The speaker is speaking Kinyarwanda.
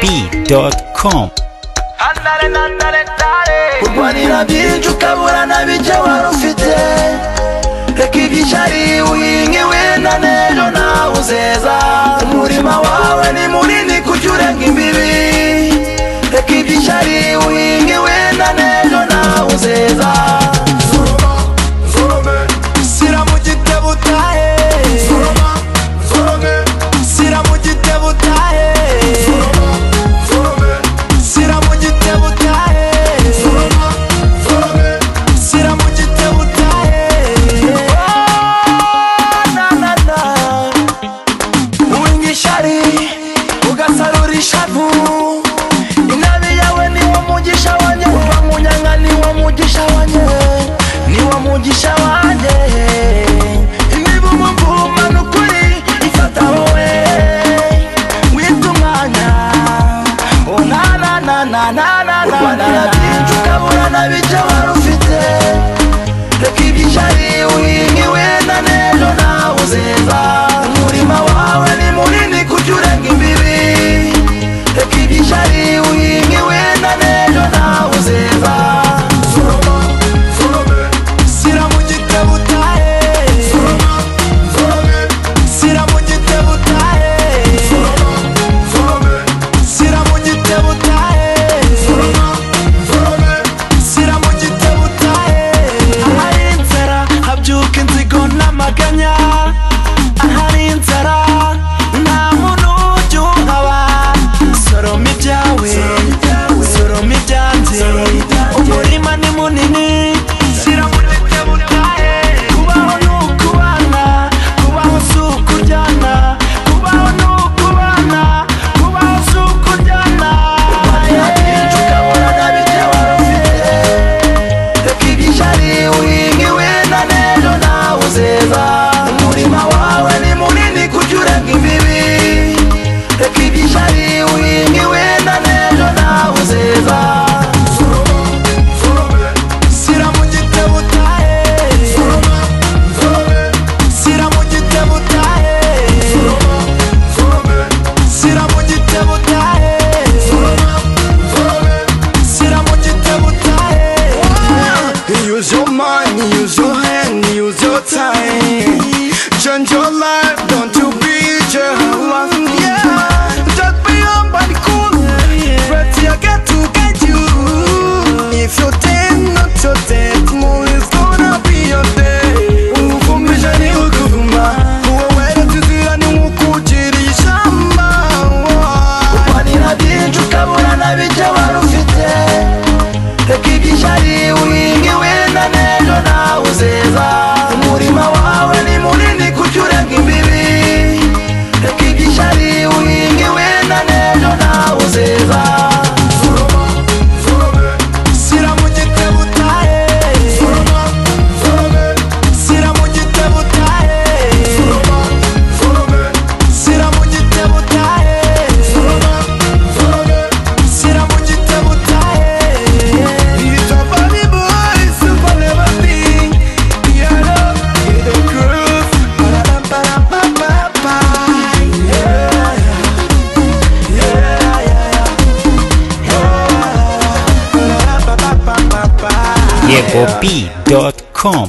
YegoB.com. Urwanira byinshi ukabura na bike wari ufite. Reka iby'ishyari uhinge wenda n'ejo nawe uzeza. Umurima wawe ni munini kujya urenga imbibi. Reka iby'ishyari uhinge wenda n'ejo nawe uzeza. Sira mu gitebo utahe. Sira mu gitebo utahe. Sira mu gitebo utahe. Sira mu gitebo utahe. Na na na. Uhinga ishyari ugasarura ishavu. Inabi yawe niwo mugisha wanjye. Kuva mu nyanga niwo mugisha wanjye. Niwo mugisha wanjye. Imivumo mvuma n'ukuri ifata wowe. Wita umwanya. Oh na na na na na na. Urwanira byinshi ukabura na bike wari ufite. Reka iby'ishyari uhinge wenda n'ejo nawe uzeza. Umurima wawe ni munini kujya urenga imbibi. Reka iby'ishyari uhinge wenda n'ejo nawe uzeza. Sira mu gitebo utahe. Sira mu gitebo utahe. Sira mu gitebo utahe. Sira mu gitebo utahe. Ahari inzara habyuka inzigo n'amaganya. Ahari inzara nta muntu ujya uhaba. Soroma ibyawe, soroma ibyanjye. Umurima ni munini. Sira mu gitebo utahe. Kubaho ni ukubana, kubaho si ukuryana. Kubaho ni ukubana, kubaho si ukuryana. Urwanira byinshi ukabura na bike wari ufite. Reka iby'ishyari uhinge wenda n'ejo nawe uzeza. Umurima wawe ni munini kujya urenga imbibi. Reka iby'ishyari uhinge wenda n'ejo nawe uzeza. Sira mu gitebo utahe. Sira mu gitebo utahe. Sira mu gitebo utahe. Sira mu gitebo utahe. Use your mind, use your hand, use your time. Change your life, don't you be jealous. Yeah, just be up and cool. Pray till I get to get you. If you're dead, not your dead, tomorrow is gonna be your day. Uvumisha ni ukuvuma, uwawera tuzira ni ukujira ishamba. Urwanira byinshi ukabura na bike wari ufite. Reka iby'ishyari uhinge wenda n'ejo nawe uzeza. Umurima wawe ni munini kujya urenga imbibi. Reka iby'ishyari uhinge wenda n'ejo nawe uzeza. Sira mu gitebo utahe. Sira mu gitebo utahe. Sira mu gitebo utahe. Sira mu gitebo utahe. It's a funny boy, super never think. Yeah, love, get the groove. Ba-da-ba-da-ba-ba-ba. Yeah, yeah, yeah, yeah. Ba-da-ba-ba-ba-ba. YegoB.com.